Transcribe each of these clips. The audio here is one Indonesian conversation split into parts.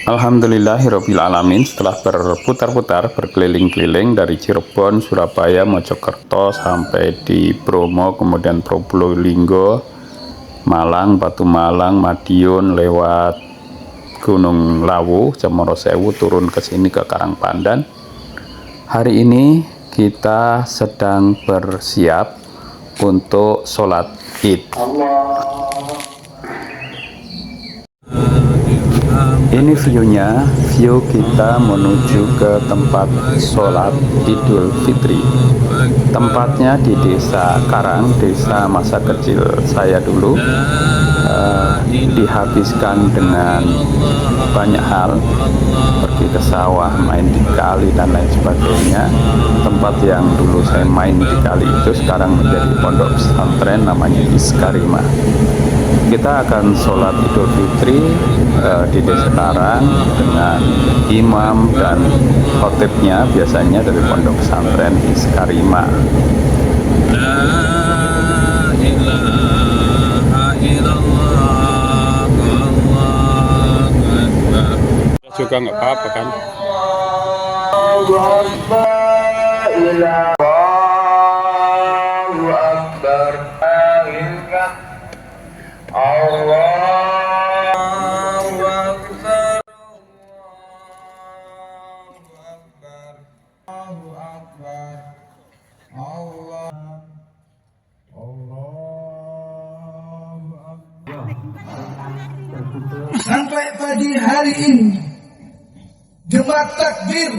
Alhamdulillahirabbil alamin. Setelah berputar-putar berkeliling-keliling dari Cirebon, Surabaya, Mojokerto sampai di Bromo, kemudian Probolinggo, Malang, Batu Malang, Madiun, lewat Gunung Lawu, Cemorosewu, turun ke sini ke Karangpandan. Hari ini kita sedang bersiap untuk sholat Id. Ini view kita menuju ke tempat sholat Idul Fitri. Tempatnya di Desa Karang, desa masa kecil saya dulu. Dihabiskan dengan banyak hal, pergi ke sawah, main di kali dan lain sebagainya. Tempat yang dulu saya main di kali itu sekarang menjadi pondok pesantren namanya Iskarima. Kita akan sholat Idul Fitri di Desa Karang dengan imam dan khotibnya biasanya dari pondok pesantren Iskarima. Juga nggak apa-apa kan? Sampai pagi hari ini jemaat takbir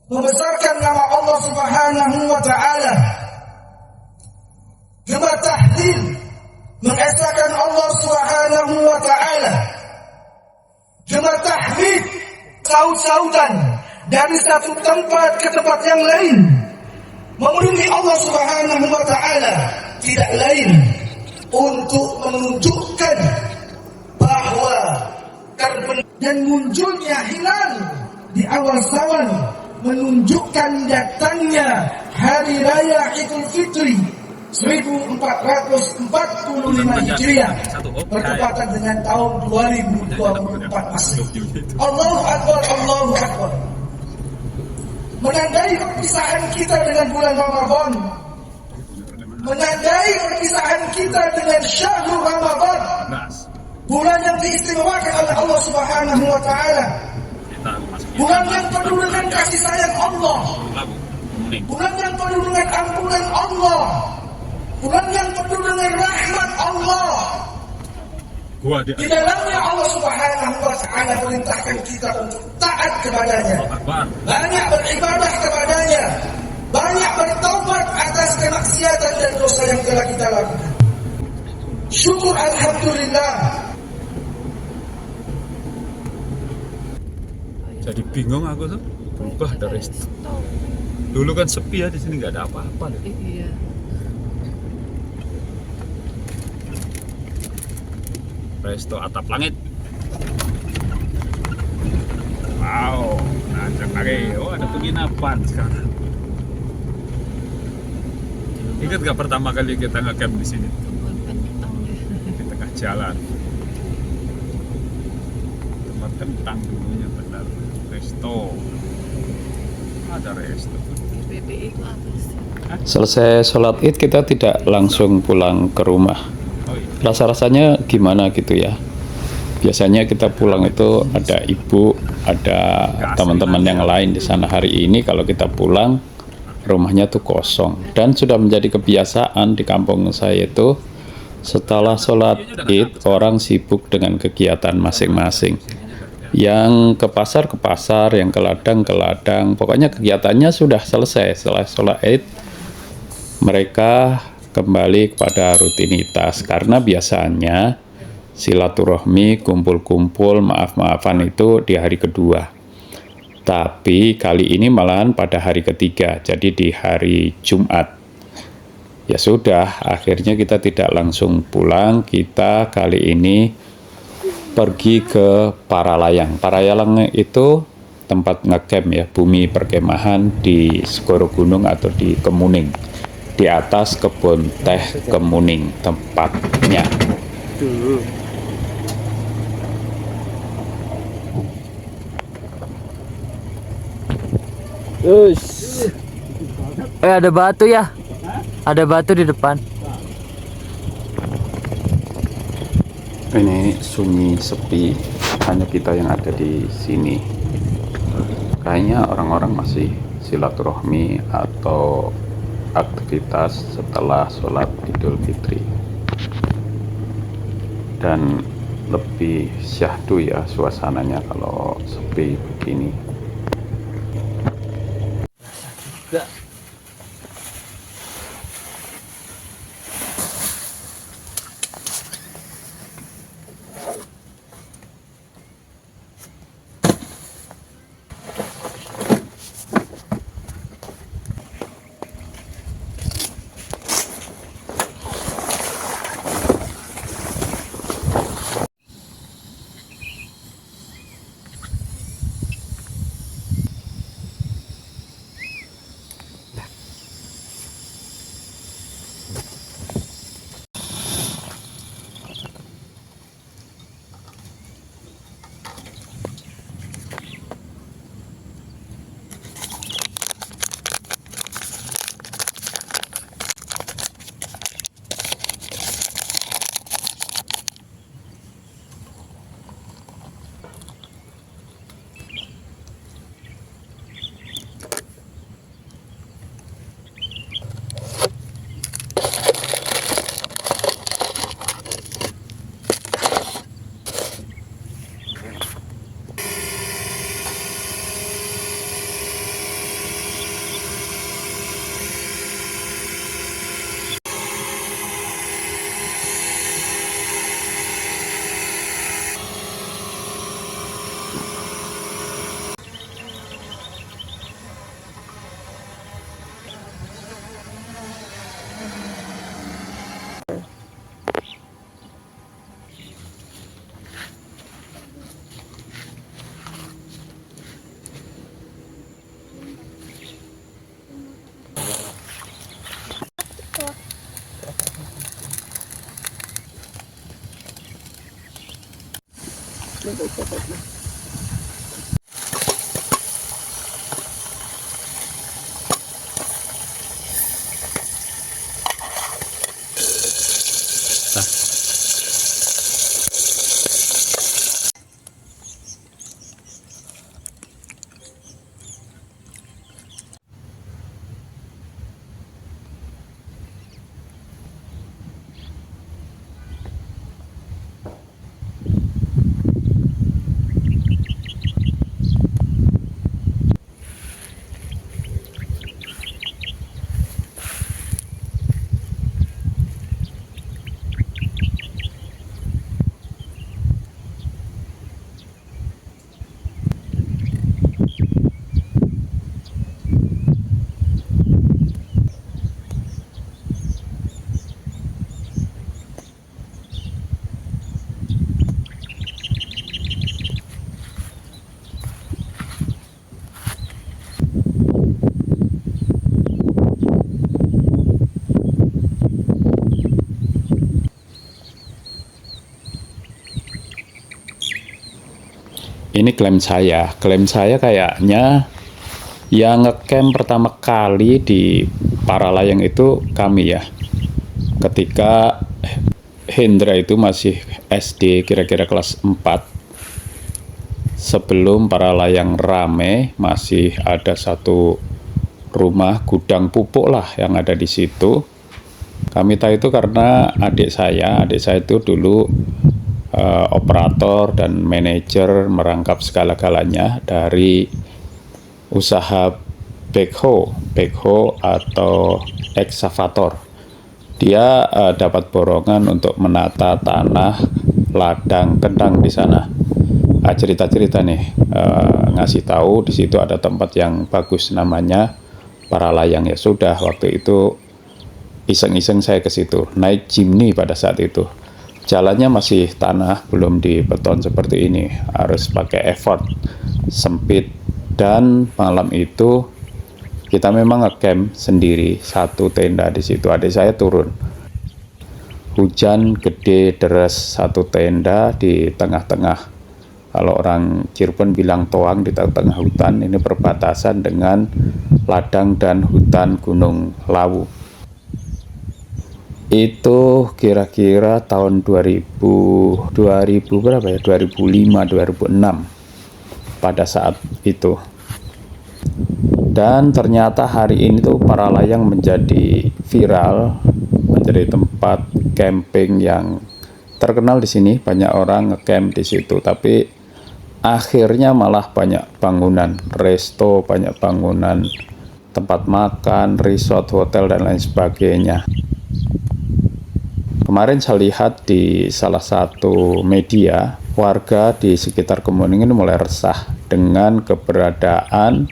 membesarkan nama Allah Subhanahu wa taala. Jemaat tahlil mengesahkan Allah Subhanahu wa taala. Jemaat tahmid saut-sautan dari satu tempat ke tempat yang lain memenuhi Allah Subhanahu wa taala, tidak lain untuk menunjukkan bahwa dan munculnya hilal di awal Syawal menunjukkan datangnya hari raya Idul Fitri 1445 Hijriah bertepatan dengan tahun 2024 Masehi. Allahu Akbar, Allahu Akbar. Menandai perpisahan kita dengan bulan Ramadan, menandai perpisahan kita dengan syahrul Ramadan, bulan yang diistimewakan oleh Allah Subhanahu wa taala. Bulan yang penuh dengan kasih sayang Allah. Bulan yang penuh dengan ampunan Allah. Bulan yang penuh dengan rahmat Allah. Di dalamnya Allah Subhanahu wa taala perintahkan kita untuk taat kepadanya. Banyak beribadah kepadanya. Banyak bertaubat atas kemaksiatan dan dosa yang telah kita lakukan. Syukur alhamdulillah. Jadi bingung aku tuh, berubah dari dulu kan sepi ya, di sini nggak ada apa-apa loh. Iya. Resto atap langit. Wow, nanjak lagi. Oh, ada penginapan sekarang. Ingat nggak pertama kali kita nge-camp di sini? Di tengah jalan. Tempat kentang dulunya benar. Resto. Ada resto. Selesai sholat Id kita tidak langsung pulang ke rumah. Rasa-rasanya gimana gitu ya? Biasanya kita pulang itu ada ibu, ada teman-teman yang lain di sana. Hari ini kalau kita pulang rumahnya tuh kosong, dan sudah menjadi kebiasaan di kampung saya itu setelah sholat Id orang sibuk dengan kegiatan masing-masing. Yang ke pasar, yang ke ladang, pokoknya kegiatannya sudah selesai. Setelah sholat Id mereka kembali kepada rutinitas, karena biasanya silaturahmi, kumpul-kumpul, maaf-maafan itu di hari kedua. Tapi kali ini malahan pada hari ketiga, jadi di hari Jumat. Ya sudah, akhirnya kita tidak langsung pulang, kita kali ini pergi ke Paralayang. Paralayang itu tempat ngecamp ya, bumi perkemahan di Segoro Gunung atau di Kemuning. Di atas kebun teh Kemuning tempatnya. Ada batu ya? Ada batu di depan. Ini sunyi sepi, hanya kita yang ada di sini. Kayaknya orang-orang masih silaturahmi atau aktivitas setelah sholat Idul Fitri. Dan lebih syahdu ya suasananya kalau sepi begini. Ini klaim saya kayaknya yang ngecamp pertama kali di Paralayang itu kami ya. Ketika Hendra itu masih SD, kira-kira kelas 4. Sebelum Paralayang rame, masih ada satu rumah gudang pupuk lah yang ada di situ. Kami tahu itu karena adik saya itu dulu operator dan manajer merangkap segala-galanya dari usaha backhoe atau ekskavator. Dia dapat borongan untuk menata tanah ladang kentang di sana. Cerita-cerita nih ngasih tahu di situ ada tempat yang bagus namanya Paralayang. Ya sudah, waktu itu iseng-iseng saya ke situ, naik Jimny pada saat itu. Jalannya masih tanah, belum dibeton seperti ini, harus pakai effort, sempit. Dan malam itu kita memang ngecamp sendiri, satu tenda di situ. Adik saya turun, hujan gede deras, satu tenda di tengah-tengah Kalau orang Cirebon bilang toang, di tengah-tengah hutan. Ini perbatasan dengan ladang dan hutan Gunung Lawu. Itu kira-kira tahun 2000 berapa ya? 2005, 2006 pada saat itu. Dan ternyata hari ini tuh para layang menjadi viral, menjadi tempat camping yang terkenal di sini. Banyak orang ngecamp di situ, tapi akhirnya malah banyak bangunan resto, banyak bangunan tempat makan, resort, hotel, dan lain sebagainya. Kemarin saya lihat di salah satu media, warga di sekitar Kemuning ini mulai resah dengan keberadaan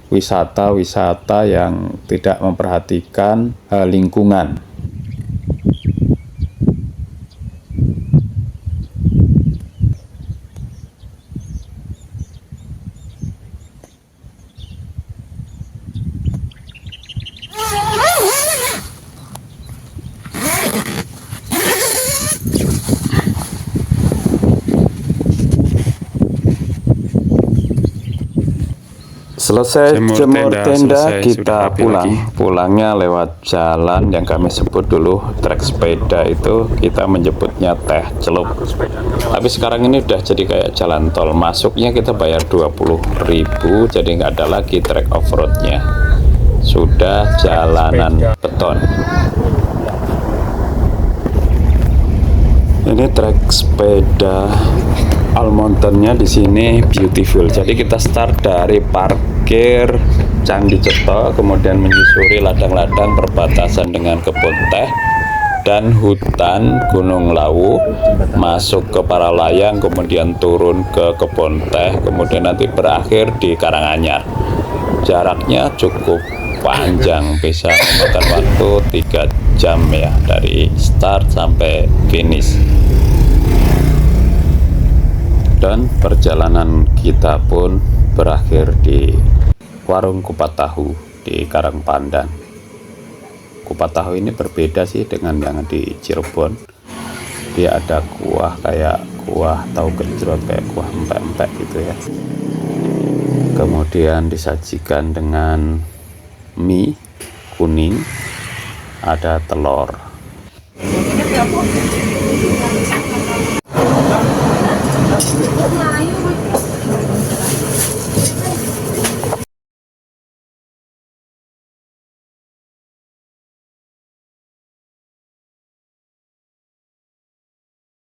wisata-wisata yang tidak memperhatikan lingkungan. Selesai jemur tenda, selesai, kita sudah rapi pulang. lagi. Pulangnya lewat jalan yang kami sebut dulu trek sepeda, itu kita menyebutnya Teh Celup. Tapi sekarang ini udah jadi kayak jalan tol. Masuknya kita bayar 20.000, jadi nggak ada lagi trek off-roadnya. Sudah jalanan beton. Ini trek sepeda Almontennya di sini beautiful. Jadi kita start dari parkir Candi Ceto, kemudian menyusuri ladang-ladang perbatasan dengan kebun teh dan hutan Gunung Lawu, masuk ke Paralayang, kemudian turun ke kebun teh, kemudian nanti berakhir di Karanganyar. Jaraknya cukup panjang, bisa memakan waktu 3 jam ya, dari start sampai finish. Dan perjalanan kita pun berakhir di warung kupat tahu di Karangpandan. Kupat tahu ini berbeda sih dengan yang di Cirebon. Dia ada kuah kayak kuah tahu gejrot, kayak kuah empek-empek gitu ya. Kemudian disajikan dengan mie kuning, ada telur. Ini